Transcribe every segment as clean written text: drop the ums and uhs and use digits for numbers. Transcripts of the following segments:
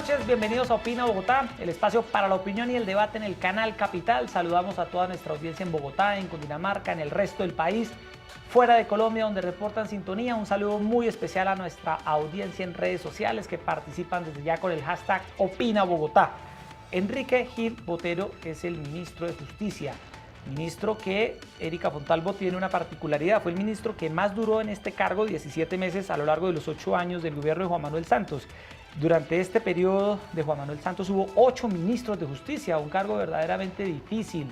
noches, bienvenidos a Opina Bogotá, el espacio para la opinión y el debate en el canal Capital. Saludamos a toda nuestra audiencia en Bogotá, en Cundinamarca, en el resto del país, fuera de Colombia, donde reportan sintonía. Un saludo muy especial a nuestra audiencia en redes sociales que participan desde ya con el hashtag Opina Bogotá. Enrique Gil Botero es el ministro de Justicia. Ministro que, Erika Fontalvo, tiene una particularidad. Fue el ministro que más duró en este cargo, 17 meses a lo largo de los 8 años del gobierno de Juan Manuel Santos. Durante este periodo de Juan Manuel Santos hubo 8 ministros de justicia, un cargo verdaderamente difícil,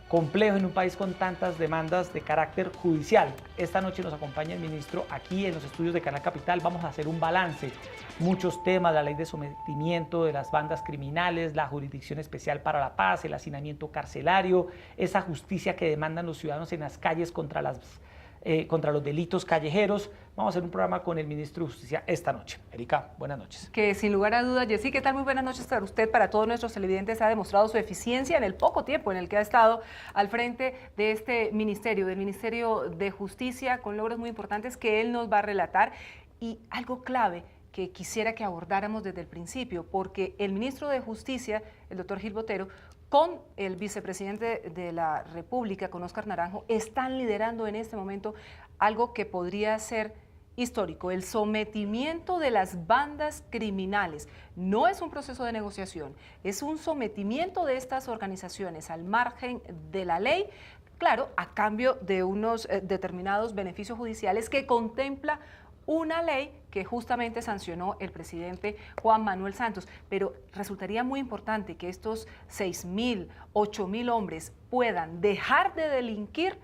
complejo en un país con tantas demandas de carácter judicial. Esta noche nos acompaña el ministro aquí en los estudios de Canal Capital. Vamos a hacer un balance, muchos temas, la ley de sometimiento de las bandas criminales, la jurisdicción especial para la paz, el hacinamiento carcelario, esa justicia que demandan los ciudadanos en las calles contra los delitos callejeros. Vamos a hacer un programa con el ministro de Justicia esta noche. Erika, buenas noches. Que sin lugar a dudas, Jessy, ¿qué tal? Muy buenas noches para usted, para todos nuestros televidentes. Ha demostrado su eficiencia en el poco tiempo en el que ha estado al frente de este ministerio, del Ministerio de Justicia, con logros muy importantes que él nos va a relatar. Y algo clave que quisiera que abordáramos desde el principio, porque el ministro de Justicia, el doctor Gil Botero, con el vicepresidente de la República, con Óscar Naranjo, están liderando en este momento algo que podría ser histórico, el sometimiento de las bandas criminales. No es un proceso de negociación, es un sometimiento de estas organizaciones al margen de la ley, claro, a cambio de unos determinados beneficios judiciales que contempla una ley que justamente sancionó el presidente Juan Manuel Santos. Pero resultaría muy importante que estos 6.000, 8.000 hombres puedan dejar de delinquir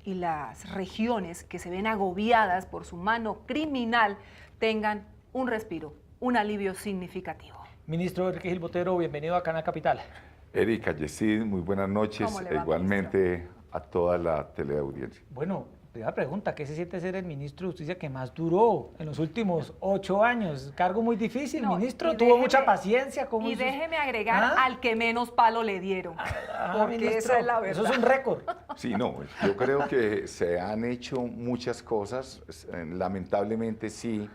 y las regiones que se ven agobiadas por su mano criminal tengan un respiro, un alivio significativo. Ministro Enrique Gil Botero, bienvenido a Canal Capital. Erika, Yesid, muy buenas noches, igualmente ministro, a toda la teleaudiencia. Bueno, primera pregunta, ¿qué se siente ser el ministro de Justicia que más duró en los últimos 8 años? Cargo muy difícil, no, ministro, tuvo mucha paciencia. Y déjeme agregar al que menos palo le dieron, porque ministro, esa es la verdad. Eso es un récord. Sí, no, yo creo que se han hecho muchas cosas, lamentablemente sí,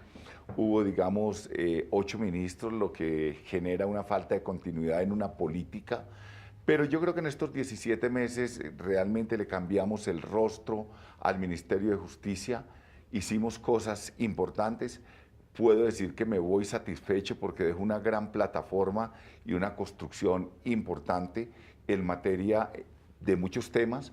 hubo, digamos, 8 ministros, lo que genera una falta de continuidad en una política. Pero yo creo que en estos 17 meses realmente le cambiamos el rostro al Ministerio de Justicia, hicimos cosas importantes. Puedo decir que me voy satisfecho porque dejó una gran plataforma y una construcción importante en materia de muchos temas.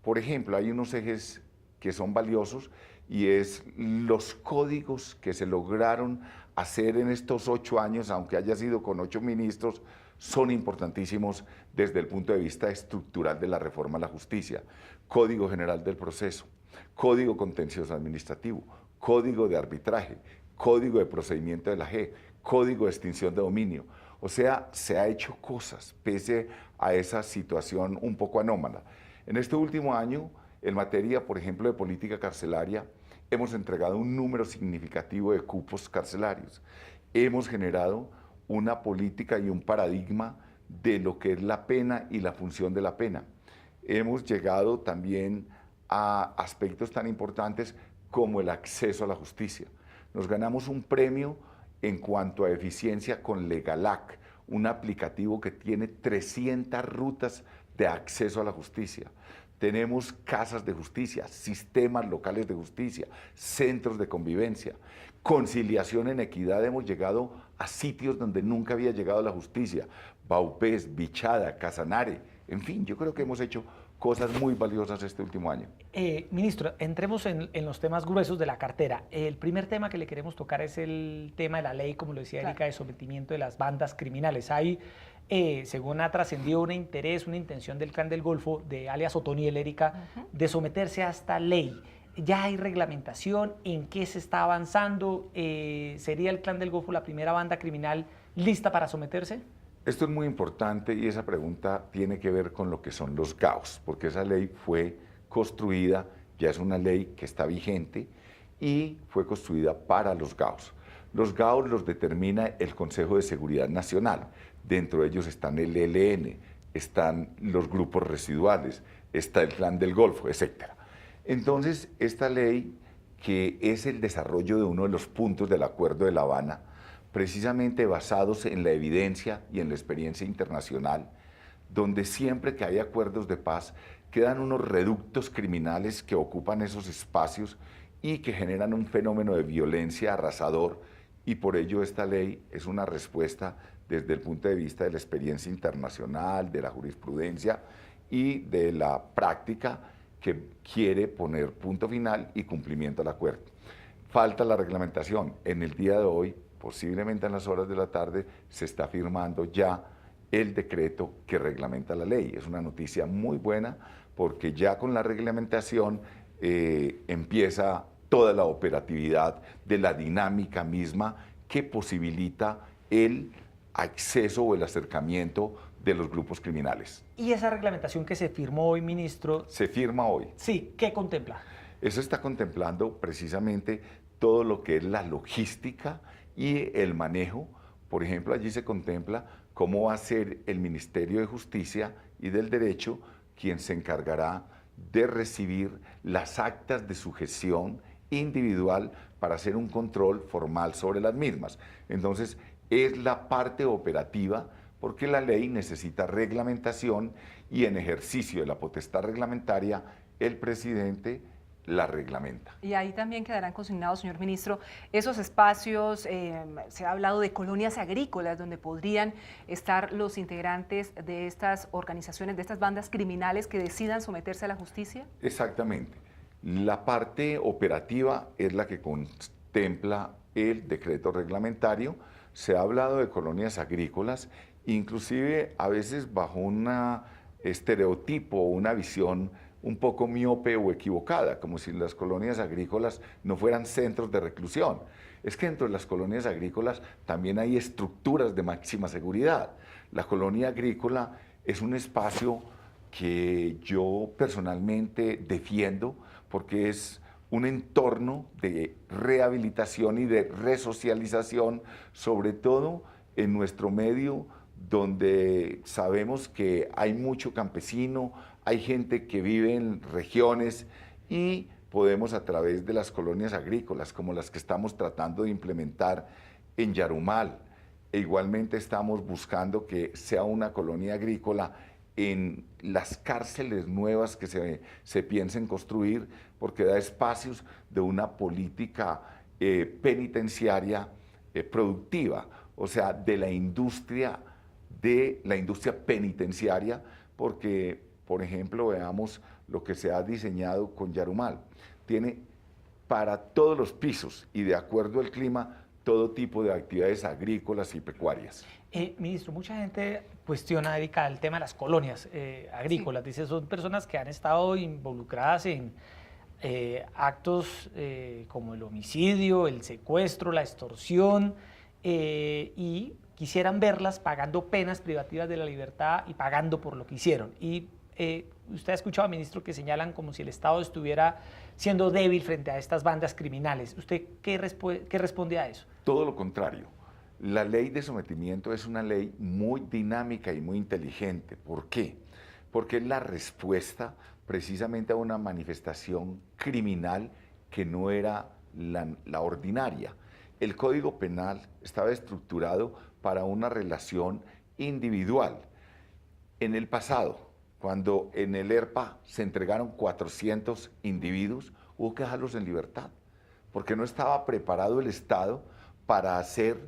Por ejemplo, hay unos ejes que son valiosos y es los códigos que se lograron hacer en estos 8 años, aunque haya sido con 8 ministros, son importantísimos desde el punto de vista estructural de la reforma a la justicia. Código General del Proceso, Código Contencioso Administrativo, Código de Arbitraje, Código de Procedimiento de la JEP, Código de Extinción de Dominio. O sea, se ha hecho cosas pese a esa situación un poco anómala. En este último año, en materia, por ejemplo, de política carcelaria, hemos entregado un número significativo de cupos carcelarios. Hemos generado una política y un paradigma de lo que es la pena y la función de la pena. Hemos llegado también a aspectos tan importantes como el acceso a la justicia. Nos ganamos un premio en cuanto a eficiencia con Legalac, un aplicativo que tiene 300 rutas de acceso a la justicia. Tenemos casas de justicia, sistemas locales de justicia, centros de convivencia, conciliación en equidad. Hemos llegado a sitios donde nunca había llegado la justicia, Baupés, Bichada, Casanare, en fin, yo creo que hemos hecho cosas muy valiosas este último año. Ministro, entremos en los temas gruesos de la cartera. El primer tema que le queremos tocar es el tema de la ley, como lo decía Erika, de sometimiento de las bandas criminales. Hay, según ha trascendido, un interés, una intención del Clan del Golfo, de alias Otoniel, Erika, de someterse a esta ley. ¿Ya hay reglamentación? ¿En qué se está avanzando? ¿Sería el Clan del Golfo la primera banda criminal lista para someterse? Esto es muy importante y esa pregunta tiene que ver con lo que son los GAOs, porque esa ley fue construida, ya es una ley que está vigente y fue construida para los GAOs. Los GAOs los determina el Consejo de Seguridad Nacional. Dentro de ellos están el ELN, están los grupos residuales, está el Clan del Golfo, etc. Entonces, esta ley, que es el desarrollo de uno de los puntos del Acuerdo de La Habana, precisamente basados en la evidencia y en la experiencia internacional, donde siempre que hay acuerdos de paz quedan unos reductos criminales que ocupan esos espacios y que generan un fenómeno de violencia arrasador, y por ello esta ley es una respuesta desde el punto de vista de la experiencia internacional, de la jurisprudencia y de la práctica que quiere poner punto final y cumplimiento al acuerdo. Falta la reglamentación. En el día de hoy, posiblemente en las horas de la tarde, se está firmando ya el decreto que reglamenta la ley. Es una noticia muy buena porque ya con la reglamentación empieza toda la operatividad de la dinámica misma que posibilita el acceso o el acercamiento de los grupos criminales. ¿Y esa reglamentación que se firmó hoy, ministro? Se firma hoy. Sí, ¿qué contempla? Eso está contemplando precisamente todo lo que es la logística y el manejo. Por ejemplo, allí se contempla cómo va a ser el Ministerio de Justicia y del Derecho quien se encargará de recibir las actas de sujeción individual para hacer un control formal sobre las mismas. Entonces, es la parte operativa, porque la ley necesita reglamentación y en ejercicio de la potestad reglamentaria, el presidente la reglamenta. Y ahí también quedarán consignados, señor ministro, esos espacios, se ha hablado de colonias agrícolas donde podrían estar los integrantes de estas organizaciones, de estas bandas criminales que decidan someterse a la justicia. Exactamente. La parte operativa es la que contempla el decreto reglamentario. Se ha hablado de colonias agrícolas, inclusive a veces bajo un estereotipo, una visión un poco miope o equivocada, como si las colonias agrícolas no fueran centros de reclusión. Es que dentro de las colonias agrícolas también hay estructuras de máxima seguridad. La colonia agrícola es un espacio que yo personalmente defiendo porque es un entorno de rehabilitación y de resocialización, sobre todo en nuestro medio donde sabemos que hay mucho campesino, hay gente que vive en regiones y podemos a través de las colonias agrícolas, como las que estamos tratando de implementar en Yarumal, e igualmente estamos buscando que sea una colonia agrícola en las cárceles nuevas que se piensen construir, porque da espacios de una política penitenciaria productiva, o sea, de la industria penitenciaria, porque, por ejemplo, veamos lo que se ha diseñado con Yarumal. Tiene para todos los pisos y de acuerdo al clima, todo tipo de actividades agrícolas y pecuarias. Ministro, mucha gente cuestiona, Erika, el tema de las colonias agrícolas. Sí. Dice, son personas que han estado involucradas en actos como el homicidio, el secuestro, la extorsión, y quisieran verlas pagando penas privativas de la libertad y pagando por lo que hicieron. Y usted ha escuchado, ministro, que señalan como si el Estado estuviera siendo débil frente a estas bandas criminales. ¿Usted qué responde a eso? Todo lo contrario. La ley de sometimiento es una ley muy dinámica y muy inteligente. ¿Por qué? Porque es la respuesta precisamente a una manifestación criminal que no era la ordinaria. El Código Penal estaba estructurado para una relación individual. En el pasado, cuando en el ERPA se entregaron 400 individuos, hubo que dejarlos en libertad, porque no estaba preparado el Estado para hacer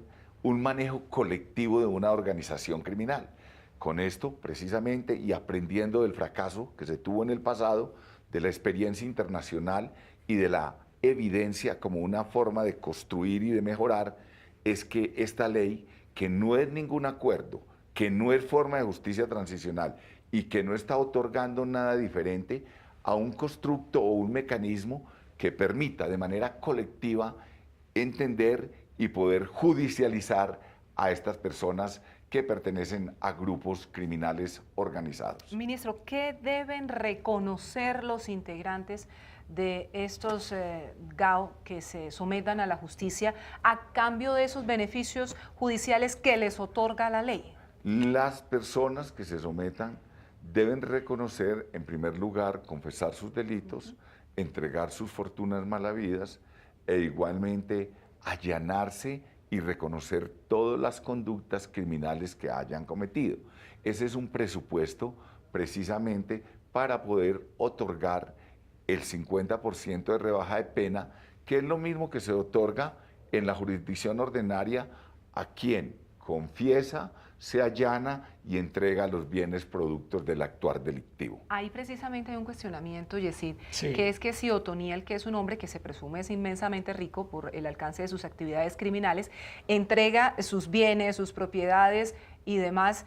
un manejo colectivo de una organización criminal. Con esto, precisamente, y aprendiendo del fracaso que se tuvo en el pasado, de la experiencia internacional y de la evidencia como una forma de construir y de mejorar, es que esta ley, que no es ningún acuerdo, que no es forma de justicia transicional y que no está otorgando nada diferente a un constructo o un mecanismo que permita de manera colectiva entender y poder judicializar a estas personas que pertenecen a grupos criminales organizados. Ministro, ¿qué deben reconocer los integrantes de estos GAO que se sometan a la justicia a cambio de esos beneficios judiciales que les otorga la ley? Las personas que se sometan deben reconocer, en primer lugar, confesar sus delitos, entregar sus fortunas mal habidas e igualmente allanarse y reconocer todas las conductas criminales que hayan cometido. Ese es un presupuesto precisamente para poder otorgar el 50% de rebaja de pena, que es lo mismo que se otorga en la jurisdicción ordinaria a quien confiesa, se allana y entrega los bienes productos del actuar delictivo. Ahí precisamente hay un cuestionamiento, Yesid, Sí. que es que si Otoniel, que es un hombre que se presume es inmensamente rico por el alcance de sus actividades criminales, entrega sus bienes, sus propiedades y demás,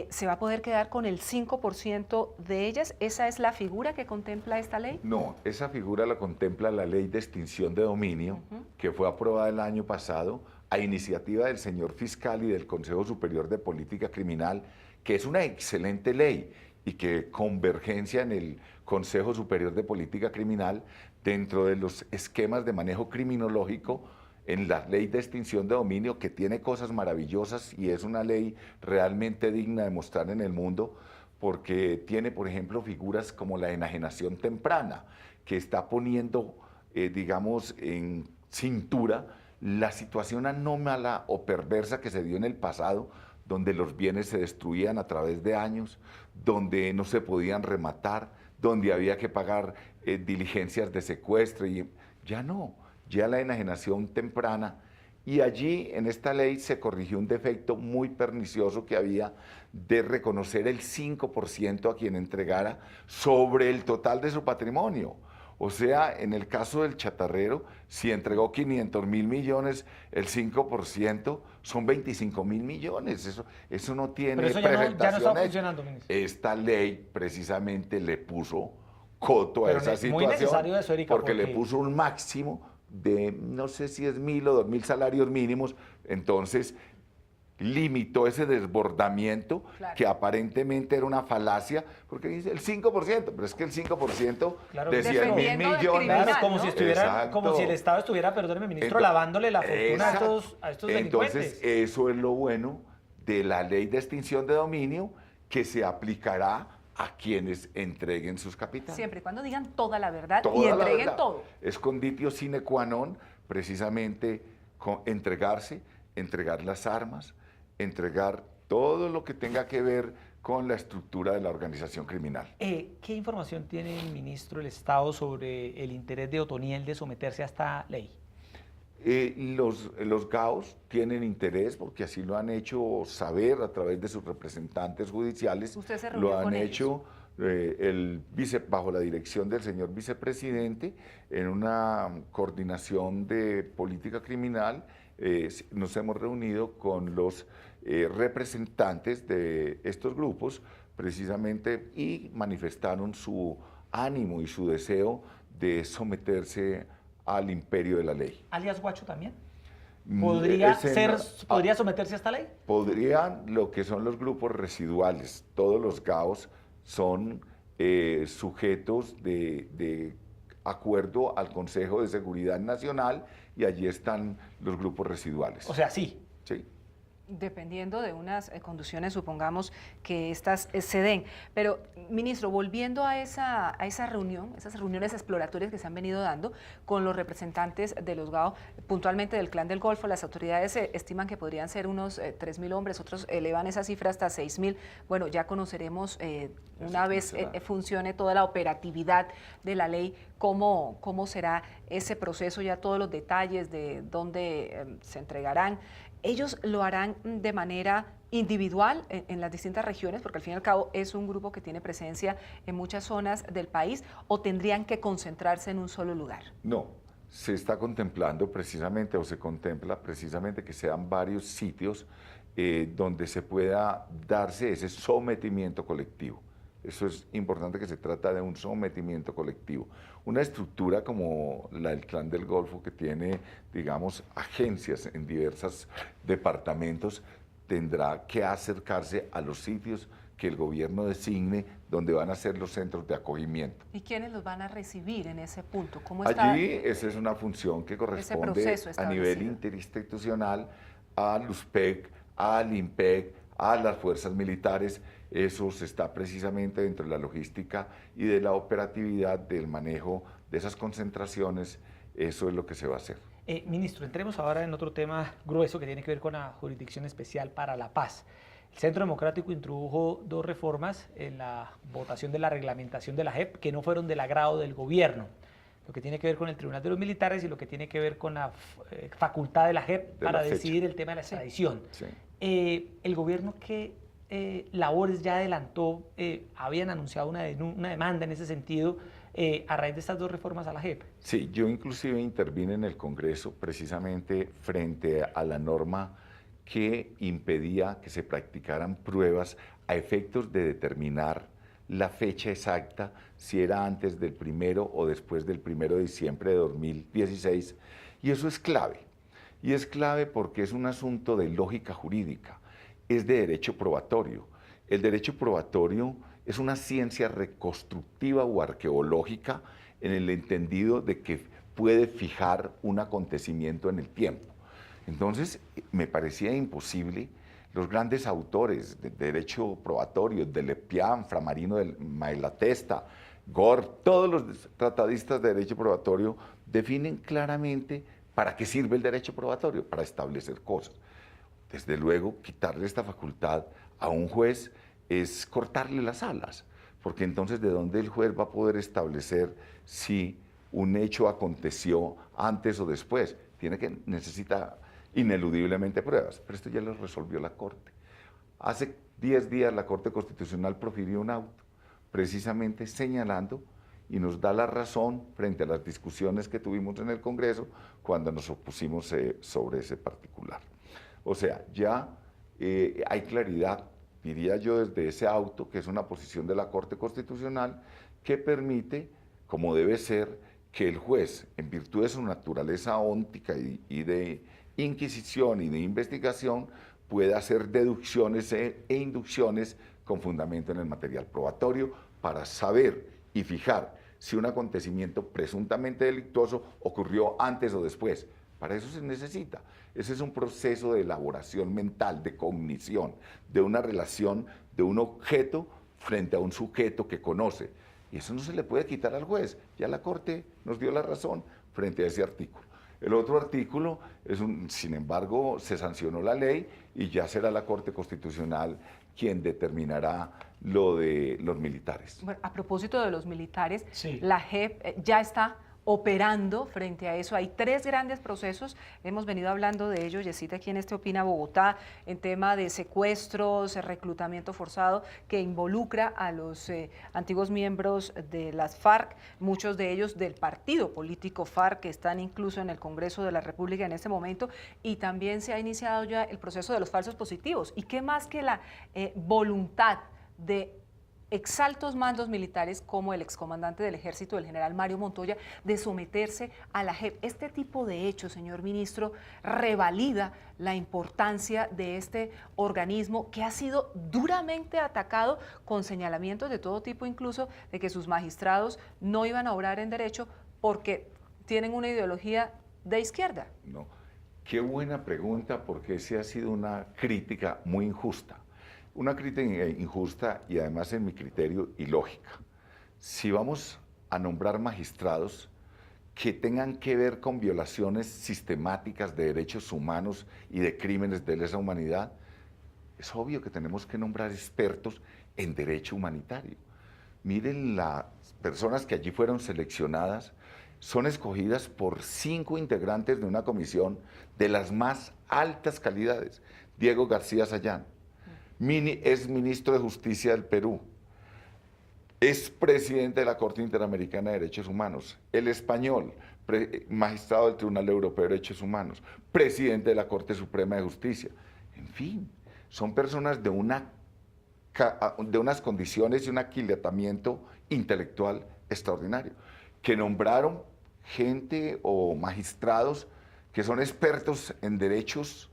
¿se va a poder quedar con el 5% de ellas? ¿Esa es la figura que contempla esta ley? No, esa figura la contempla la ley de extinción de dominio, que fue aprobada el año pasado a iniciativa del señor fiscal y del Consejo Superior de Política Criminal, que es una excelente ley y que convergencia en el Consejo Superior de Política Criminal dentro de los esquemas de manejo criminológico en la ley de extinción de dominio, que tiene cosas maravillosas y es una ley realmente digna de mostrar en el mundo, porque tiene, por ejemplo, figuras como la enajenación temprana, que está poniendo, digamos, en cintura la situación anómala o perversa que se dio en el pasado, donde los bienes se destruían a través de años, donde no se podían rematar, donde había que pagar diligencias de secuestro, y ya no, ya la enajenación temprana. Y allí en esta ley se corrigió un defecto muy pernicioso que había de reconocer el 5% a quien entregara sobre el total de su patrimonio. O sea, en el caso del chatarrero, si entregó 500.000 millones, el 5% son 25.000 millones. Eso no tiene Pero eso ya no presentación está hecha. funcionando, ministro. Esta ley precisamente le puso coto a Pero esa es muy situación, necesario eso, Erika, porque le porque- puso un máximo de, no sé si es 1.000 o 2.000 salarios mínimos. Entonces limitó ese desbordamiento, Claro. que aparentemente era una falacia, porque dice el 5%, pero es que el 5% Claro, de 100.000 defendiendo del millones. criminal, Claro, como ¿no? si estuviera, Exacto. como si el Estado estuviera, perdóneme, ministro, Ento- lavándole la fortuna Exacto. a estos delincuentes. Entonces, eso es lo bueno de la ley de extinción de dominio, que se aplicará a quienes entreguen sus capitales. Siempre y cuando digan toda la verdad Toda y la entreguen verdad. todo. Es conditio sine qua non, precisamente entregarse, entregar las armas, entregar todo lo que tenga que ver con la estructura de la organización criminal. ¿Qué información tiene el ministro del Estado sobre el interés de Otoniel de someterse a esta ley? Los GAOs tienen interés, porque así lo han hecho saber a través de sus representantes judiciales. ¿Usted se reunió Lo han con ellos? hecho bajo la dirección del señor vicepresidente, en una coordinación de política criminal. Nos hemos reunido con los representantes de estos grupos precisamente, y manifestaron su ánimo y su deseo de someterse al imperio de la ley. ¿Alias Guacho también? ¿Podría ¿Podría someterse a esta ley? Podrían, lo que son los grupos residuales, todos los GAOs son sujetos de acuerdo al Consejo de Seguridad Nacional, y allí están los grupos residuales. O sea, sí. Sí. Dependiendo de unas condiciones, supongamos que estas se den. Pero, ministro, volviendo a esa reunión, esas reuniones exploratorias que se han venido dando con los representantes de los GAO, puntualmente del Clan del Golfo, las autoridades estiman que podrían ser unos 3.000 hombres, otros elevan esa cifra hasta 6.000. Bueno, ya conoceremos una vez funcione toda la operatividad de la ley, cómo será ese proceso, ya todos los detalles de dónde se entregarán. ¿Ellos lo harán de manera individual en las distintas regiones, porque al fin y al cabo es un grupo que tiene presencia en muchas zonas del país, o tendrían que concentrarse en un solo lugar? No, se está contemplando precisamente, o se contempla precisamente, que sean varios sitios donde se pueda darse ese sometimiento colectivo. Eso es importante, que se trata de un sometimiento colectivo. Una estructura como la del Clan del Golfo, que tiene, digamos, agencias en diversos departamentos, tendrá que acercarse a los sitios que el gobierno designe, donde van a ser los centros de acogimiento. ¿Y quiénes los van a recibir en ese punto? ¿Cómo está? Allí esa es una función que corresponde a nivel interinstitucional a LUSPEC, al IMPEC, a las fuerzas militares. Eso se está precisamente dentro de la logística y de la operatividad del manejo de esas concentraciones. Eso es lo que se va a hacer. Ministro, entremos ahora en otro tema grueso que tiene que ver con la Jurisdicción Especial para la Paz. El Centro Democrático introdujo 2 reformas en la votación de la reglamentación de la JEP que no fueron del agrado del gobierno. Lo que tiene que ver con el Tribunal de los Militares y lo que tiene que ver con la facultad de la JEP para decidir el tema de la extradición. Sí. El gobierno, ¿qué labores ya adelantó? Habían anunciado una demanda en ese sentido a raíz de estas 2 reformas a la JEP. Sí, yo inclusive intervine en el Congreso precisamente frente a la norma que impedía que se practicaran pruebas a efectos de determinar la fecha exacta, si era antes del 1 o después del 1 de diciembre de 2016, y eso es clave. Y es clave porque es un asunto de lógica jurídica, es de derecho probatorio. El derecho probatorio es una ciencia reconstructiva o arqueológica en el entendido de que puede fijar un acontecimiento en el tiempo. Entonces, me parecía imposible. Los grandes autores de derecho probatorio, Delepian, Framarino de Malatesta, Gore, todos los tratadistas de derecho probatorio definen claramente para qué sirve el derecho probatorio, para establecer cosas. Desde luego, quitarle esta facultad a un juez es cortarle las alas, porque entonces ¿de dónde el juez va a poder establecer si un hecho aconteció antes o después? Necesita ineludiblemente pruebas, pero esto ya lo resolvió la Corte. Hace 10 días la Corte Constitucional profirió un auto, precisamente señalando y nos da la razón frente a las discusiones que tuvimos en el Congreso cuando nos opusimos sobre ese particular. O sea, ya hay claridad, diría yo, desde ese auto, que es una posición de la Corte Constitucional, que permite, como debe ser, que el juez, en virtud de su naturaleza óntica y de inquisición y de investigación, pueda hacer deducciones e inducciones con fundamento en el material probatorio para saber y fijar si un acontecimiento presuntamente delictuoso ocurrió antes o después. Para eso se necesita. Ese es un proceso de elaboración mental, de cognición, de una relación de un objeto frente a un sujeto que conoce. Y eso no se le puede quitar al juez. Ya la Corte nos dio la razón frente a ese artículo. El otro artículo, sin embargo, se sancionó la ley y ya será la Corte Constitucional quien determinará lo de los militares. Bueno, a propósito de los militares, sí, la JEP ya está operando frente a eso. Hay 3 grandes procesos, hemos venido hablando de ellos, Yesita, aquí en este Opina Bogotá, en tema de secuestros, reclutamiento forzado, que involucra a los antiguos miembros de las FARC, muchos de ellos del partido político FARC, que están incluso en el Congreso de la República en este momento, y también se ha iniciado ya el proceso de los falsos positivos. ¿Y qué más que la voluntad de exaltos mandos militares como el excomandante del Ejército, el general Mario Montoya, de someterse a la JEP? Este tipo de hechos, señor ministro, revalida la importancia de este organismo que ha sido duramente atacado con señalamientos de todo tipo, incluso de que sus magistrados no iban a obrar en derecho porque tienen una ideología de izquierda. No, qué buena pregunta, porque esa ha sido una crítica muy injusta. Una crítica injusta y además, en mi criterio, ilógica. Si vamos a nombrar magistrados que tengan que ver con violaciones sistemáticas de derechos humanos y de crímenes de lesa humanidad, es obvio que tenemos que nombrar expertos en derecho humanitario. Miren, las personas que allí fueron seleccionadas son escogidas por 5 integrantes de una comisión de las más altas calidades. Diego García Sayán es ministro de Justicia del Perú, es presidente de la Corte Interamericana de Derechos Humanos, el español, magistrado del Tribunal Europeo de Derechos Humanos, presidente de la Corte Suprema de Justicia. En fin, son personas de unas condiciones y un aquilatamiento intelectual extraordinario, que nombraron gente o magistrados que son expertos en derechos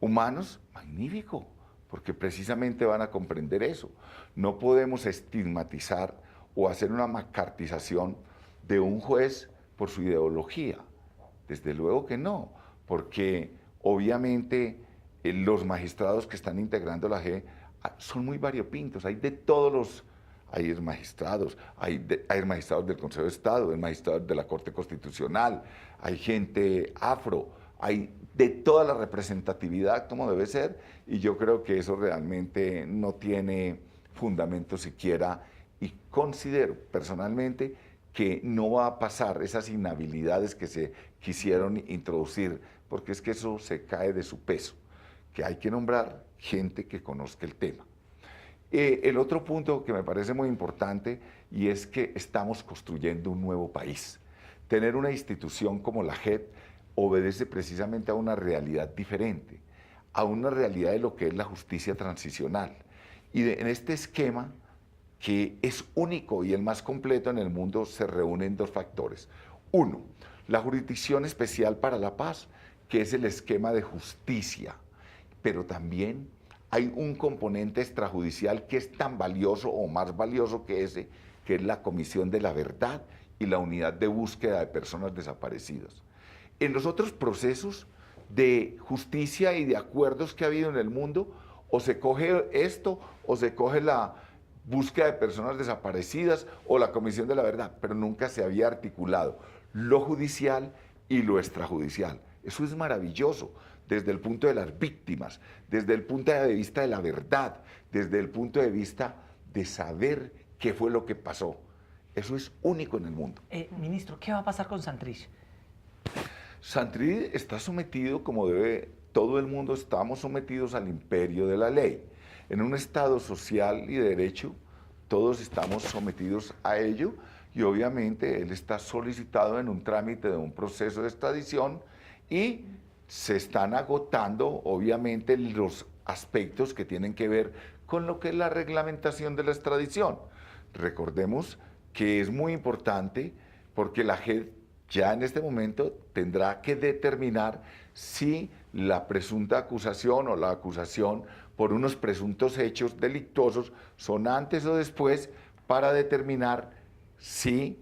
humanos. Magnífico, porque precisamente van a comprender eso. No podemos estigmatizar o hacer una macartización de un juez por su ideología. Desde luego que no, porque obviamente los magistrados que están integrando la JEP son muy variopintos, hay de todos los hay magistrados, hay magistrados del Consejo de Estado, hay magistrados de la Corte Constitucional, hay gente afro, hay de toda la representatividad como debe ser, y yo creo que eso realmente no tiene fundamento siquiera, y considero personalmente que no va a pasar esas inhabilidades que se quisieron introducir, porque es que eso se cae de su peso, que hay que nombrar gente que conozca el tema. El otro punto que me parece muy importante, y es que estamos construyendo un nuevo país. Tener una institución como la JEP obedece precisamente a una realidad diferente, a una realidad de lo que es la justicia transicional. Y en este esquema, que es único y el más completo en el mundo, se reúnen dos factores. Uno, la Jurisdicción Especial para la Paz, que es el esquema de justicia, pero también hay un componente extrajudicial que es tan valioso o más valioso que ese, que es la Comisión de la Verdad y la Unidad de Búsqueda de Personas Desaparecidas. En los otros procesos de justicia y de acuerdos que ha habido en el mundo, o se coge esto o se coge la búsqueda de personas desaparecidas o la Comisión de la Verdad, pero nunca se había articulado lo judicial y lo extrajudicial. Eso es maravilloso desde el punto de las víctimas, desde el punto de vista de la verdad, desde el punto de vista de saber qué fue lo que pasó. Eso es único en el mundo. Ministro, ¿qué va a pasar con Santrich? Santrich está sometido, como debe, todo el mundo estamos sometidos al imperio de la ley. En un Estado social y de derecho, todos estamos sometidos a ello, y obviamente él está solicitado en un trámite de un proceso de extradición, y se están agotando obviamente los aspectos que tienen que ver con lo que es la reglamentación de la extradición. Recordemos que es muy importante porque la JEP ya en este momento tendrá que determinar si la presunta acusación o la acusación por unos presuntos hechos delictuosos son antes o después, para determinar si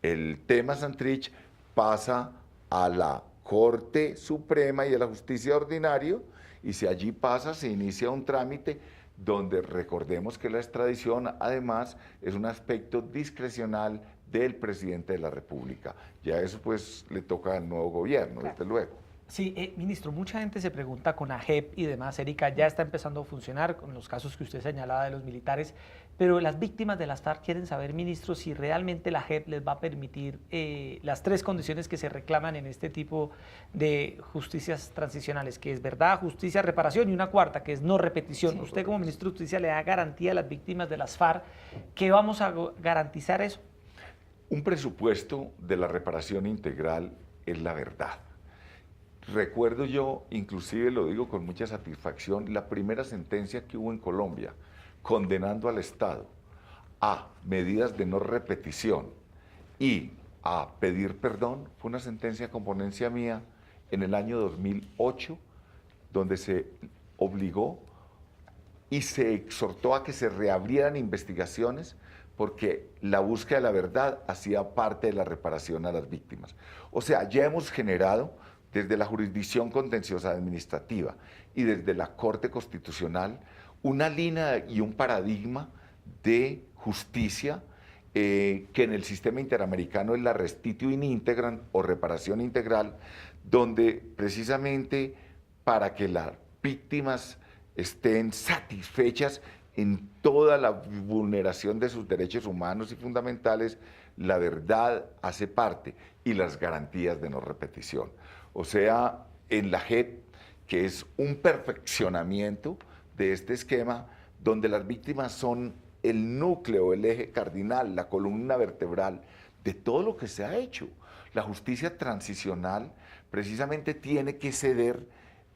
el tema Santrich pasa a la Corte Suprema y a la Justicia Ordinaria, y si allí pasa, se inicia un trámite donde recordemos que la extradición además es un aspecto discrecional del presidente de la República. Ya eso pues le toca al nuevo gobierno, Claro. desde luego. Sí, ministro, mucha gente se pregunta con AGEP y demás. Erika, ya está empezando a funcionar con los casos que usted señalaba de los militares, pero las víctimas de las FARC quieren saber, ministro, si realmente la JEP les va a permitir las tres condiciones que se reclaman en este tipo de justicias transicionales, que es verdad, justicia, reparación, y una cuarta, que es no repetición. Sí. Usted como ministro de Justicia le da garantía a las víctimas de las FARC que vamos a garantizar eso. Un presupuesto de la reparación integral es la verdad. Recuerdo yo, inclusive lo digo con mucha satisfacción, la primera sentencia que hubo en Colombia condenando al Estado a medidas de no repetición y a pedir perdón, fue una sentencia con ponencia mía en el año 2008, donde se obligó y se exhortó a que se reabrieran investigaciones porque la búsqueda de la verdad hacía parte de la reparación a las víctimas. O sea, ya hemos generado desde la jurisdicción contenciosa administrativa y desde la Corte Constitucional una línea y un paradigma de justicia que en el sistema interamericano es la restitutio in integram o reparación integral, donde precisamente para que las víctimas estén satisfechas en toda la vulneración de sus derechos humanos y fundamentales, la verdad hace parte, y las garantías de no repetición. O sea, en la JEP, que es un perfeccionamiento de este esquema, donde las víctimas son el núcleo, el eje cardinal, la columna vertebral de todo lo que se ha hecho. La justicia transicional precisamente tiene que ceder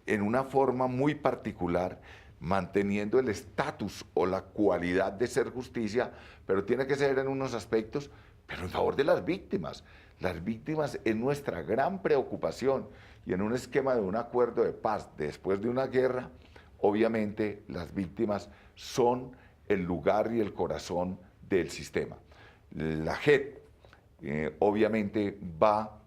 en una forma muy particular, manteniendo el estatus o la cualidad de ser justicia, pero tiene que ceder en unos aspectos, pero en favor de las víctimas. Las víctimas es nuestra gran preocupación, y en un esquema de un acuerdo de paz después de una guerra, obviamente las víctimas son el lugar y el corazón del sistema. La JEP obviamente va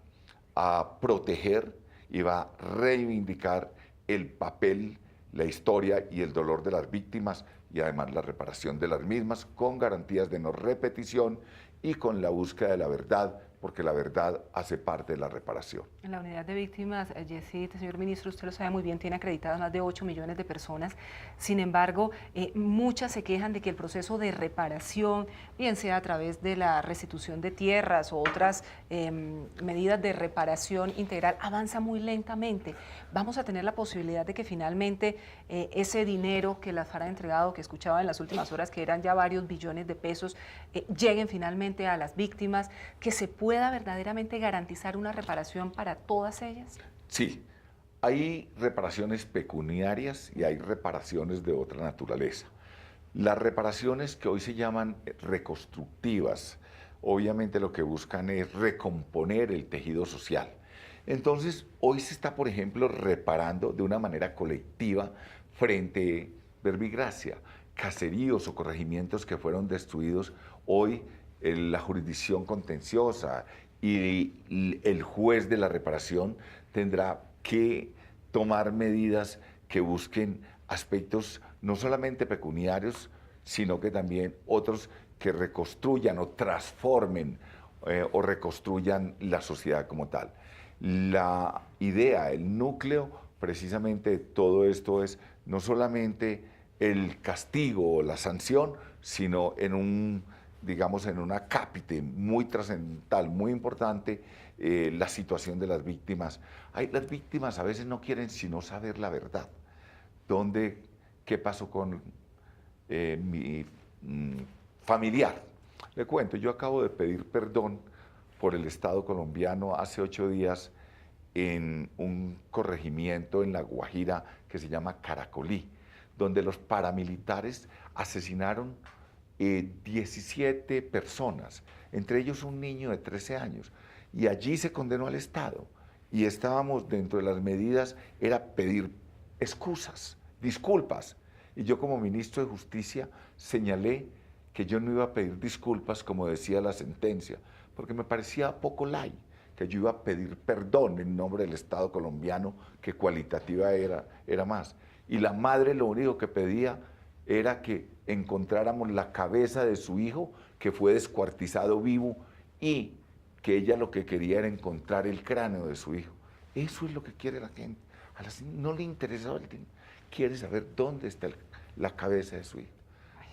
a proteger y va a reivindicar el papel la historia y el dolor de las víctimas y además la reparación de las mismas con garantías de no repetición y con la búsqueda de la verdad, porque la verdad hace parte de la reparación. En la unidad de víctimas, Yesid, señor ministro, usted lo sabe muy bien, tiene acreditadas más de 8 millones de personas. Sin embargo, muchas se quejan de que el proceso de reparación, bien sea a través de la restitución de tierras o otras medidas de reparación integral, avanza muy lentamente. Vamos a tener la posibilidad de que finalmente ese dinero que las FARC ha entregado, que escuchaba en las últimas horas que eran ya varios billones de pesos, lleguen finalmente a las víctimas, que se pueda verdaderamente garantizar una reparación para todas ellas? Sí, hay reparaciones pecuniarias y hay reparaciones de otra naturaleza. Las reparaciones que hoy se llaman reconstructivas, obviamente lo que buscan es recomponer el tejido social. Entonces, hoy se está, por ejemplo, reparando de una manera colectiva frente, verbigracia, caseríos o corregimientos que fueron destruidos. Hoy la jurisdicción contenciosa y el juez de la reparación tendrá que tomar medidas que busquen aspectos no solamente pecuniarios, sino que también otros que reconstruyan o transformen o reconstruyan la sociedad como tal. La idea, el núcleo precisamente de todo esto es no solamente el castigo o la sanción, sino en un, digamos, en una cápite muy trascendental, muy importante, la situación de las víctimas. Las víctimas a veces no quieren sino saber la verdad. ¿Qué pasó con mi familiar? Le cuento, yo acabo de pedir perdón por el Estado colombiano hace 8 días en un corregimiento en La Guajira que se llama Caracolí, donde los paramilitares asesinaron 17 personas, entre ellos un niño de 13 años, y allí se condenó al Estado, y estábamos dentro de las medidas, era pedir excusas, disculpas, y yo como ministro de Justicia señalé que yo no iba a pedir disculpas como decía la sentencia, porque me parecía poco light, que yo iba a pedir perdón en nombre del Estado colombiano, que cualitativa era más, y la madre lo único que pedía era que encontráramos la cabeza de su hijo que fue descuartizado vivo y que ella lo que quería era encontrar el cráneo de su hijo. Eso es lo que quiere la gente. A la gente no le interesa, quiere saber dónde está la cabeza de su hijo.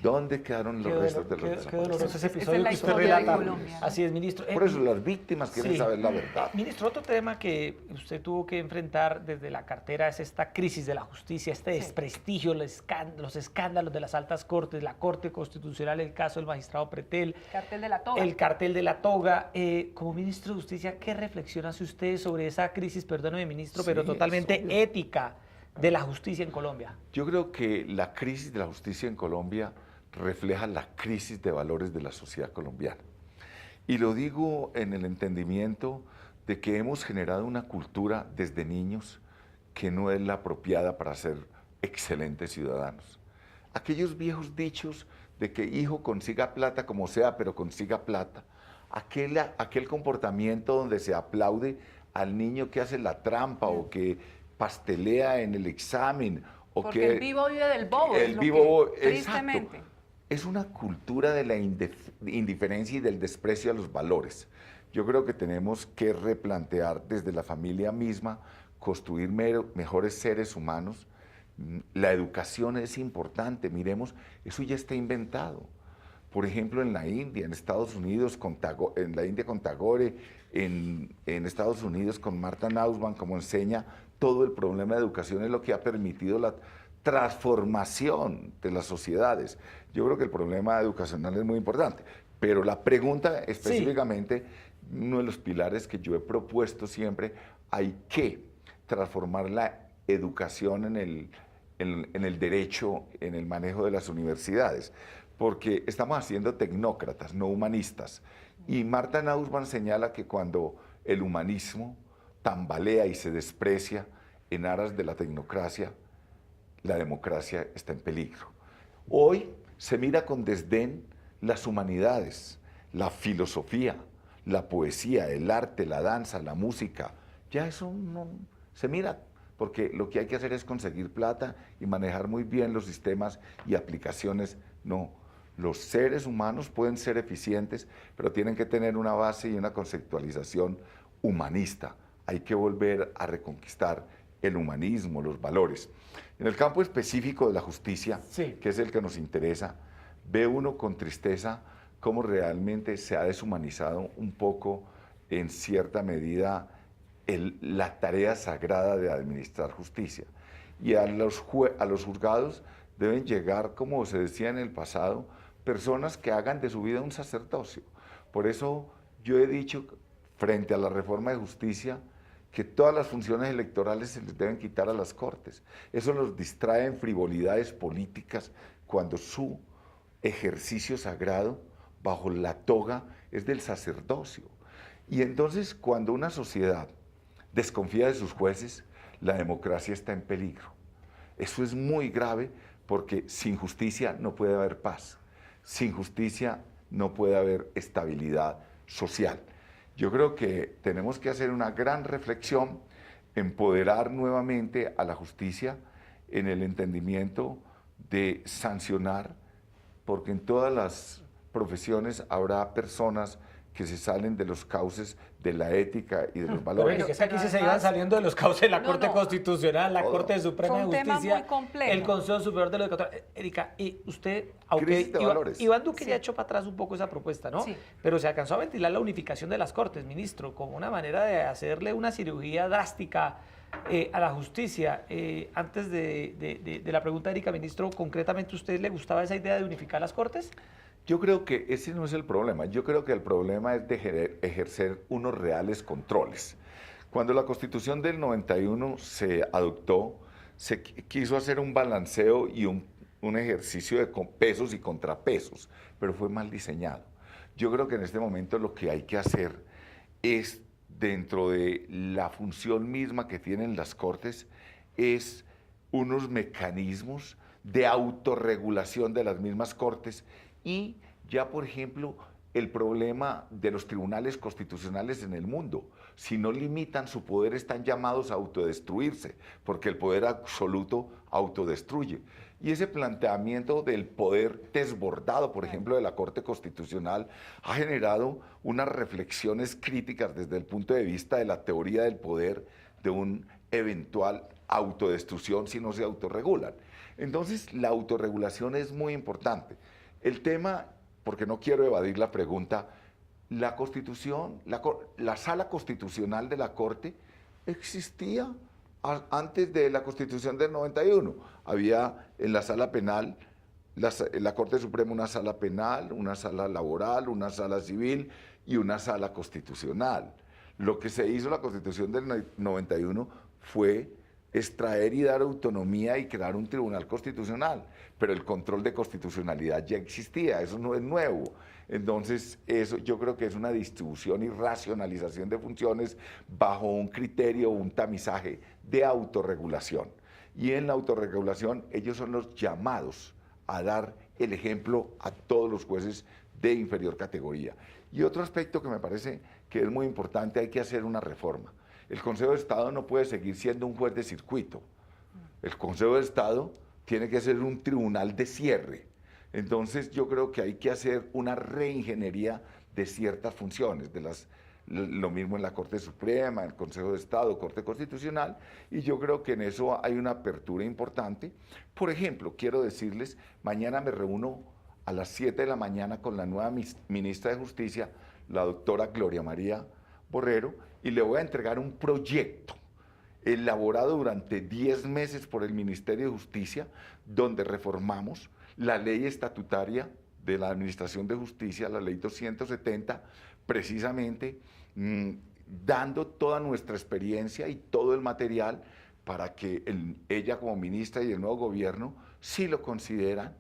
¿Dónde quedaron los restos de los desaparecidos? Qué doloroso ese episodio es la que usted historia de relata. Colombia. Así es, ministro. Por eso las víctimas quieren saber la verdad. Ministro, otro tema que usted tuvo que enfrentar desde la cartera es esta crisis de la justicia, este desprestigio, los escándalos de las altas cortes, la Corte Constitucional, el caso del magistrado Pretel. Cartel de la toga. El cartel de la toga. Como ministro de Justicia, ¿qué reflexión hace usted sobre esa crisis, perdóneme, ministro, pero totalmente ética de la justicia en Colombia? Yo creo que la crisis de la justicia en Colombia refleja la crisis de valores de la sociedad colombiana. Y lo digo en el entendimiento de que hemos generado una cultura desde niños que no es la apropiada para ser excelentes ciudadanos. Aquellos viejos dichos de que hijo consiga plata como sea, pero consiga plata. Aquel comportamiento donde se aplaude al niño que hace la trampa o que pastelea en el examen. Porque el vivo vive del bobo. El vivo, tristemente. Exacto. Es una cultura de la indiferencia y del desprecio a los valores. Yo creo que tenemos que replantear desde la familia misma, construir mejores seres humanos. La educación es importante, miremos, eso ya está inventado. Por ejemplo, en la India, en Estados Unidos, en la India con Tagore, en Estados Unidos con Martha Nussbaum, como enseña, todo el problema de educación es lo que ha permitido la transformación de las sociedades. Yo creo que el problema educacional es muy importante, pero la pregunta específicamente, uno de los pilares que yo he propuesto siempre, hay que transformar la educación en el derecho, en el manejo de las universidades, porque estamos haciendo tecnócratas, no humanistas. Y Martha Nussbaum señala que cuando el humanismo tambalea y se desprecia en aras de la tecnocracia, la democracia está en peligro. Hoy se mira con desdén las humanidades, la filosofía, la poesía, el arte, la danza, la música. Ya eso no se mira porque lo que hay que hacer es conseguir plata y manejar muy bien los sistemas y aplicaciones. No, los seres humanos pueden ser eficientes, pero tienen que tener una base y una conceptualización humanista. Hay que volver a reconquistar el humanismo, los valores. En el campo específico de la justicia, Sí. que es el que nos interesa, ve uno con tristeza cómo realmente se ha deshumanizado un poco, en cierta medida, la tarea sagrada de administrar justicia. Y a los juzgados deben llegar, como se decía en el pasado, personas que hagan de su vida un sacerdocio. Por eso yo he dicho, frente a la reforma de justicia, que todas las funciones electorales se les deben quitar a las Cortes. Eso los distrae en frivolidades políticas cuando su ejercicio sagrado, bajo la toga, es del sacerdocio. Y entonces, cuando una sociedad desconfía de sus jueces, la democracia está en peligro. Eso es muy grave porque sin justicia no puede haber paz. Sin justicia no puede haber estabilidad social. Yo creo que tenemos que hacer una gran reflexión, empoderar nuevamente a la justicia en el entendimiento de sancionar, porque en todas las profesiones habrá personas que se salen de los cauces de la ética y de los Pero valores. es que aquí Pero se iban además- saliendo de los cauces de la No, Corte no. Constitucional, la Todo. Corte Suprema Fue de un tema Justicia, muy complejo. el Consejo Superior de la Judicatura. Erika, y usted, aunque Crisis de valores. Iván Duque Sí. ya echó para atrás un poco esa propuesta, ¿no? Sí. Pero se alcanzó a ventilar la unificación de las Cortes, ministro, como una manera de hacerle una cirugía drástica a la justicia. Antes de la pregunta, Erika, ministro, concretamente, ¿a usted le gustaba esa idea de unificar las Cortes? Yo creo que ese no es el problema. Yo creo que el problema es de ejercer unos reales controles. Cuando la Constitución del 91 se adoptó, se quiso hacer un balanceo y un ejercicio de pesos y contrapesos, pero fue mal diseñado. Yo creo que en este momento lo que hay que hacer es, dentro de la función misma que tienen las Cortes, es unos mecanismos de autorregulación de las mismas Cortes. Y ya, por ejemplo, el problema de los tribunales constitucionales en el mundo. Si no limitan su poder, están llamados a autodestruirse, porque el poder absoluto autodestruye. Y ese planteamiento del poder desbordado, por ejemplo, de la Corte Constitucional, ha generado unas reflexiones críticas desde el punto de vista de la teoría del poder, de un eventual autodestrucción si no se autorregulan. Entonces, la autorregulación es muy importante. El tema, porque no quiero evadir la pregunta, la Constitución, la Sala Constitucional de la Corte existía antes de la Constitución del 91. Había en la Sala Penal, la Corte Suprema, una Sala Penal, una Sala Laboral, una Sala Civil y una Sala Constitucional. Lo que se hizo en la Constitución del 91 fue extraer y dar autonomía y crear un tribunal constitucional, pero el control de constitucionalidad ya existía, eso no es nuevo. Entonces, eso yo creo que es una distribución y racionalización de funciones bajo un criterio, un tamizaje de autorregulación. Y en la autorregulación ellos son los llamados a dar el ejemplo a todos los jueces de inferior categoría. Y otro aspecto que me parece que es muy importante, hay que hacer una reforma. El Consejo de Estado no puede seguir siendo un juez de circuito. El Consejo de Estado tiene que ser un tribunal de cierre. Entonces yo creo que hay que hacer una reingeniería de ciertas funciones, lo mismo en la Corte Suprema, en el Consejo de Estado, Corte Constitucional, y yo creo que en eso hay una apertura importante. Por ejemplo, quiero decirles, mañana me reúno a las 7 de la mañana con la nueva ministra de Justicia, la doctora Gloria María Borrero, y le voy a entregar un proyecto elaborado durante 10 meses por el Ministerio de Justicia, donde reformamos la ley estatutaria de la Administración de Justicia, la ley 270, precisamente dando toda nuestra experiencia y todo el material para que ella como ministra y el nuevo gobierno, si lo consideran,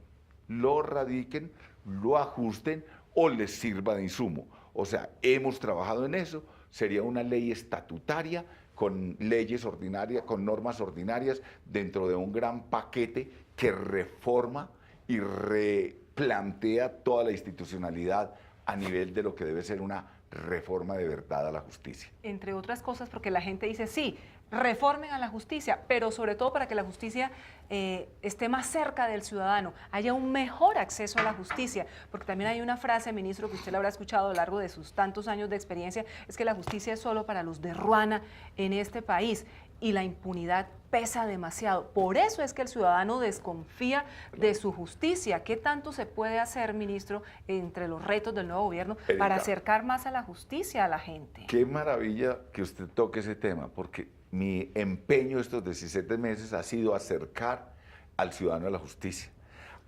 lo radiquen, lo ajusten o les sirva de insumo. O sea, hemos trabajado en eso. Sería una ley estatutaria con leyes ordinarias, con normas ordinarias, dentro de un gran paquete que reforma y replantea toda la institucionalidad a nivel de lo que debe ser una reforma de verdad a la justicia. Entre otras cosas porque la gente dice, sí, reformen a la justicia, pero sobre todo para que la justicia esté más cerca del ciudadano, haya un mejor acceso a la justicia, porque también hay una frase, ministro, que usted la habrá escuchado a lo largo de sus tantos años de experiencia, es que la justicia es solo para los de Ruana en este país, y la impunidad pesa demasiado. Por eso es que el ciudadano desconfía de su justicia. ¿Qué tanto se puede hacer, ministro, entre los retos del nuevo gobierno para acercar más a la justicia a la gente? Qué maravilla que usted toque ese tema, porque mi empeño estos 17 meses ha sido acercar al ciudadano a la justicia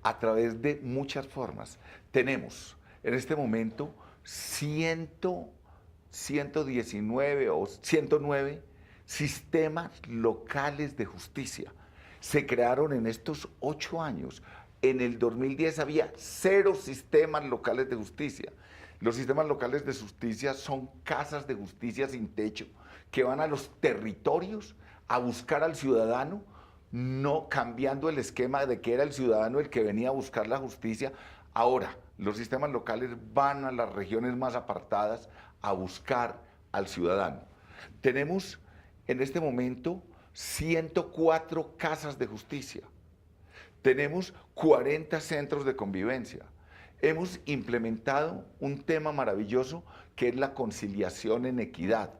a través de muchas formas. Tenemos en este momento 119 o 109 sistemas locales de justicia. Se crearon en estos 8 años. En el 2010 había 0 sistemas locales de justicia. Los sistemas locales de justicia son casas de justicia sin techo que van a los territorios a buscar al ciudadano, no cambiando el esquema de que era el ciudadano el que venía a buscar la justicia. Ahora, los sistemas locales van a las regiones más apartadas a buscar al ciudadano. Tenemos en este momento 104 casas de justicia. Tenemos 40 centros de convivencia. Hemos implementado un tema maravilloso que es la conciliación en equidad.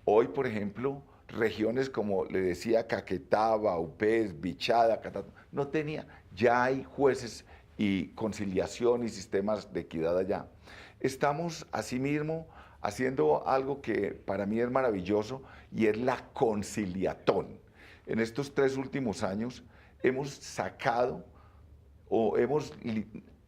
Hoy, por ejemplo, regiones como le decía Caquetá, Vaupés, Bichada, Catatumbo, no tenía, ya hay jueces y conciliación y sistemas de equidad allá. Estamos asimismo haciendo algo que para mí es maravilloso y es la conciliatón. En estos 3 últimos años hemos sacado o hemos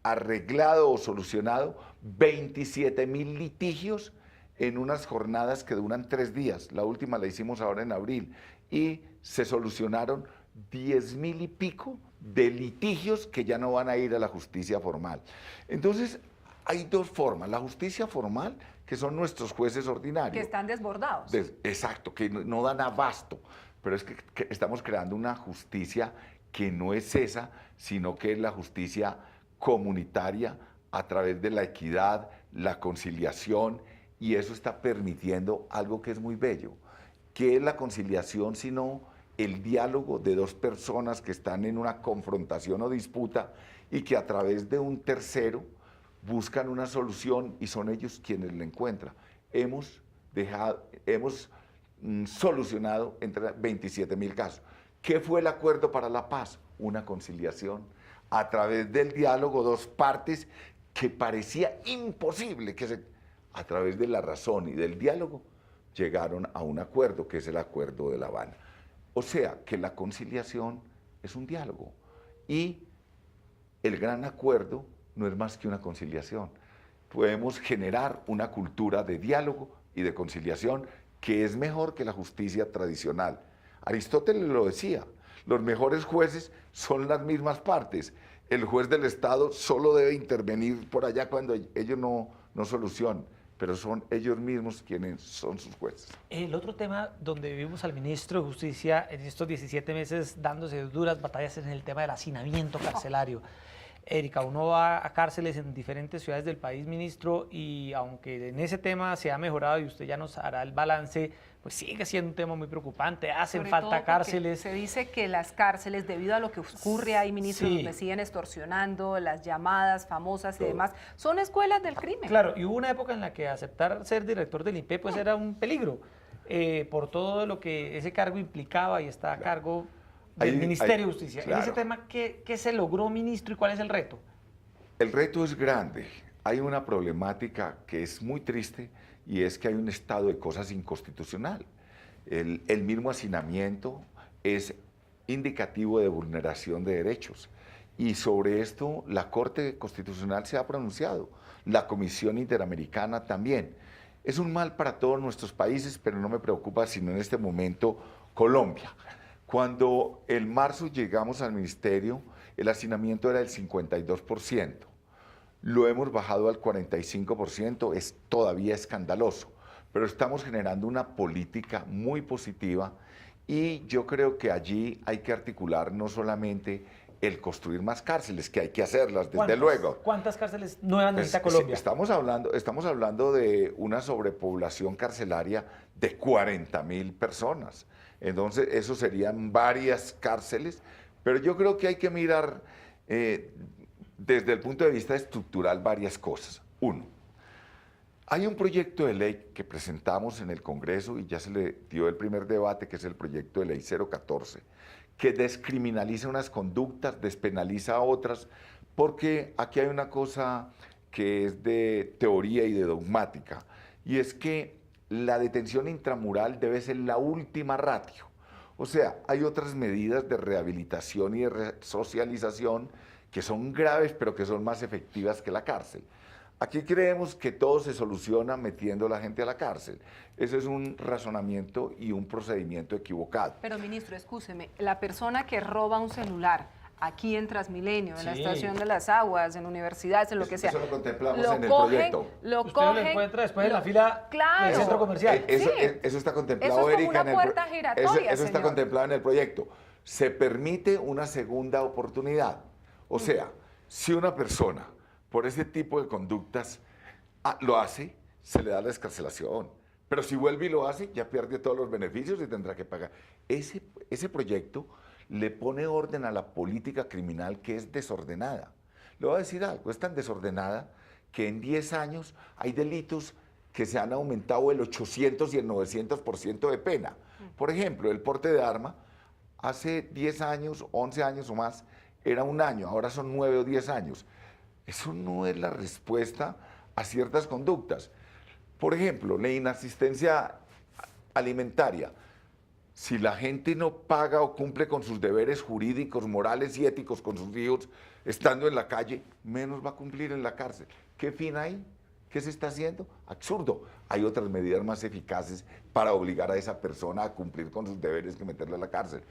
arreglado o solucionado 27.000 litigios en unas jornadas que duran 3 días. La última la hicimos ahora en abril y se solucionaron 10.000 y pico de litigios que ya no van a ir a la justicia formal. Entonces, hay 2 formas. La justicia formal, que son nuestros jueces ordinarios. Que están desbordados. Exacto, que no dan abasto. Pero es que estamos creando una justicia que no es esa, sino que es la justicia comunitaria a través de la equidad, la conciliación, y eso está permitiendo algo que es muy bello. ¿Qué es la conciliación sino el diálogo de 2 personas que están en una confrontación o disputa y que a través de un tercero buscan una solución y son ellos quienes la encuentran? Hemos solucionado entre 27.000 casos. ¿Qué fue el acuerdo para la paz? Una conciliación. A través del diálogo, 2 partes que parecía imposible a través de la razón y del diálogo llegaron a un acuerdo, que es el Acuerdo de La Habana. O sea, que la conciliación es un diálogo y el gran acuerdo no es más que una conciliación. Podemos generar una cultura de diálogo y de conciliación que es mejor que la justicia tradicional. Aristóteles lo decía, los mejores jueces son las mismas partes. El juez del Estado solo debe intervenir por allá cuando ellos no solucionan, pero son ellos mismos quienes son sus jueces. El otro tema donde vimos al ministro de Justicia en estos 17 meses dándose duras batallas es en el tema del hacinamiento carcelario. Erika, uno va a cárceles en diferentes ciudades del país, ministro, y aunque en ese tema se ha mejorado y usted ya nos hará el balance, pues sigue siendo un tema muy preocupante, hacen falta cárceles. Se dice que las cárceles, debido a lo que ocurre ahí, ministro, sí, donde siguen extorsionando, las llamadas famosas y demás, son escuelas del crimen. Claro, y hubo una época en la que aceptar ser director del INPE pues era un peligro, por todo lo que ese cargo implicaba y está a cargo del Ministerio de Justicia. Claro. En ese tema, ¿qué se logró, ministro, y cuál es el reto? El reto es grande. Hay una problemática que es muy triste y es que hay un estado de cosas inconstitucional. El mismo hacinamiento es indicativo de vulneración de derechos y sobre esto la Corte Constitucional se ha pronunciado, la Comisión Interamericana también. Es un mal para todos nuestros países, pero no me preocupa sino en este momento Colombia. Cuando en marzo llegamos al ministerio, el hacinamiento era del 52%. Lo hemos bajado al 45%, es todavía escandaloso, pero estamos generando una política muy positiva y yo creo que allí hay que articular no solamente el construir más cárceles, que hay que hacerlas, desde ¿Cuántas? luego. ¿Cuántas cárceles nuevas Pues, necesita Colombia? estamos hablando de una sobrepoblación carcelaria de 40.000 personas. Entonces, eso serían varias cárceles, pero yo creo que hay que mirar desde el punto de vista estructural varias cosas. Uno, hay un proyecto de ley que presentamos en el Congreso y ya se le dio el primer debate, que es el proyecto de ley 014, que descriminaliza unas conductas, despenaliza otras, porque aquí hay una cosa que es de teoría y de dogmática, y es que la detención intramural debe ser la última ratio. O sea, hay otras medidas de rehabilitación y de resocialización que son graves, pero que son más efectivas que la cárcel. Aquí creemos que todo se soluciona metiendo a la gente a la cárcel. Ese es un razonamiento y un procedimiento equivocado. Pero, ministro, escúcheme, la persona que roba un celular aquí en Transmilenio, en la Sí. Estación de las Aguas, en universidades, en lo que sea. Eso lo contemplamos lo en el cogen, proyecto. Lo Usted cogen, lo encuentra después en la fila claro. del centro comercial. Eso, Sí. eso está contemplado, Eso es como Erika, una en el puerta giratoria, eso está señor. contemplado en el proyecto. Se permite una segunda oportunidad. O sea, si una persona, por ese tipo de conductas, lo hace, se le da la excarcelación. Pero si vuelve y lo hace, ya pierde todos los beneficios y tendrá que pagar. Ese proyecto le pone orden a la política criminal que es desordenada. Le voy a decir algo, es tan desordenada que en 10 años hay delitos que se han aumentado el 800 y el 900% de pena. Por ejemplo, el porte de arma, hace 10 años, 11 años o más, era 1 año, ahora son 9 o 10 años. Eso no es la respuesta a ciertas conductas. Por ejemplo, la inasistencia alimentaria. Si la gente no paga o cumple con sus deberes jurídicos, morales y éticos con sus hijos, estando en la calle, menos va a cumplir en la cárcel. ¿Qué fin hay? ¿Qué se está haciendo? Absurdo. Hay otras medidas más eficaces para obligar a esa persona a cumplir con sus deberes que meterla a la cárcel.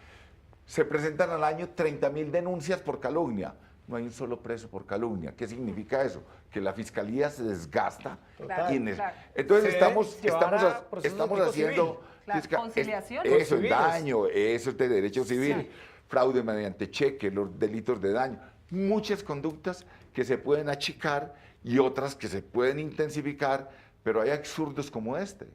Se presentan al año 30.000 denuncias por calumnia. No hay un solo preso por calumnia. ¿Qué significa eso? Que la fiscalía se desgasta. Claro, claro. Entonces Se estamos llevará procesos de tipo haciendo... civil. Claro, conciliación. Eso es Civiles. daño, eso es de derecho civil. Sí. Fraude mediante cheque, los delitos de daño. Muchas conductas que se pueden achicar y otras que se pueden intensificar, pero hay absurdos como este.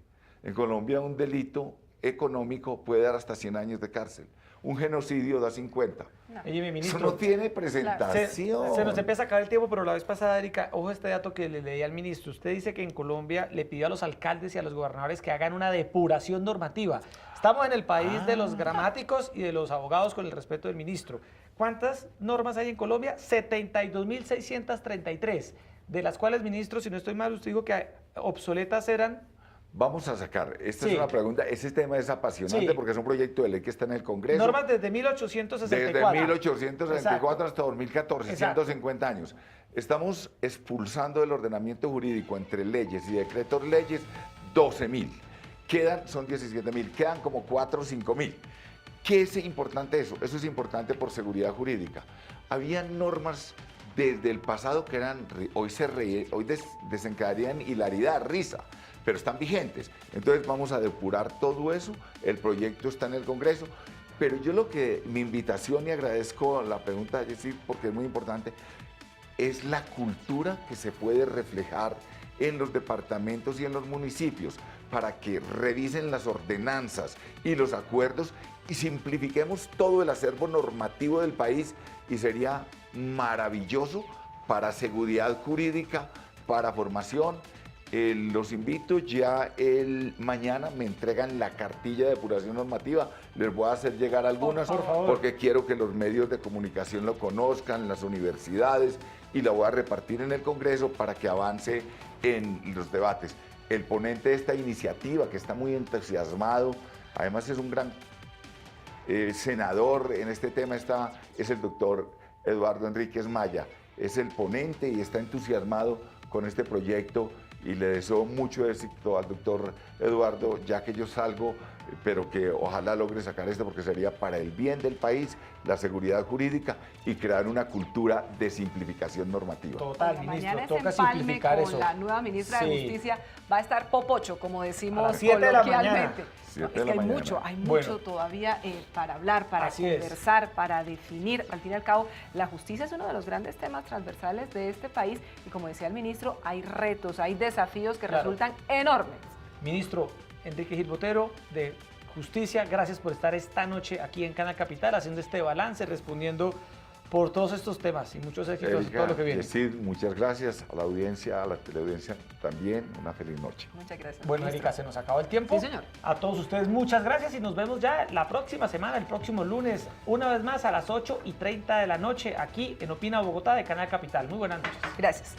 En Colombia un delito económico puede dar hasta 100 años de cárcel. Un genocidio da 50. Oye, mi Eso ministro, no tiene se presentación. nos empieza a acabar el tiempo, pero la vez pasada, Erika, ojo este dato que le leí al ministro. Usted dice que en Colombia le pidió a los alcaldes y a los gobernadores que hagan una depuración normativa. Estamos en el país de los gramáticos y de los abogados, con el respeto del ministro. ¿Cuántas normas hay en Colombia? 72.633, de las cuales, ministro, si no estoy mal, usted dijo que obsoletas eran... Vamos a sacar, esta Sí. es una pregunta, ese tema es apasionante Sí. porque es un proyecto de ley que está en el Congreso. Normas desde 1864. Desde 1864 hasta 2014, Exacto. 150 años. Estamos expulsando del ordenamiento jurídico entre leyes y decretos leyes 12.000. Son 17.000, quedan como 4 o 5.000. ¿Qué es importante eso? Eso es importante por seguridad jurídica. Había normas desde el pasado que eran, hoy desencadenarían hilaridad, risa, pero están vigentes. Entonces vamos a depurar todo eso, el proyecto está en el Congreso, pero yo mi invitación, y agradezco la pregunta de Jessy porque es muy importante, es la cultura que se puede reflejar en los departamentos y en los municipios para que revisen las ordenanzas y los acuerdos y simplifiquemos todo el acervo normativo del país y sería maravilloso para seguridad jurídica, para formación. Los invito, ya mañana me entregan la cartilla de depuración normativa, les voy a hacer llegar algunas Por favor. porque quiero que los medios de comunicación lo conozcan, las universidades, y la voy a repartir en el Congreso para que avance en los debates. El ponente de esta iniciativa, que está muy entusiasmado, además es un gran senador en este tema, es el doctor Eduardo Enríquez Maya, es el ponente y está entusiasmado con este proyecto y le deseo mucho éxito al doctor Eduardo, ya que yo salgo, pero que ojalá logre sacar esto porque sería para el bien del país, la seguridad jurídica y crear una cultura de simplificación normativa. Total, Mañana ministro, ese toca empalme simplificar con eso. la nueva ministra de Sí. Justicia va a estar popocho, como A decimos las 7 de la coloquialmente. mañana. No, 7 es de que la hay mañana. mucho Bueno. todavía para hablar, para Así es. conversar, para definir. Al fin y al cabo, la justicia es uno de los grandes temas transversales de este país y como decía el ministro, hay retos, hay desafíos que Claro. resultan enormes. Ministro Enrique Gil Botero de Justicia, gracias por estar esta noche aquí en Canal Capital haciendo este balance, respondiendo por todos estos temas y muchos éxitos en Erika, todo lo que viene. Yesid, muchas gracias a la audiencia, a la teleaudiencia también, una feliz noche. Muchas gracias. Bueno, ministro. Erika, se nos acabó el tiempo. Sí, señor. A todos ustedes muchas gracias y nos vemos ya la próxima semana, el próximo lunes, una vez más a las 8:30 de la noche aquí en Opina Bogotá de Canal Capital. Muy buenas noches. Gracias.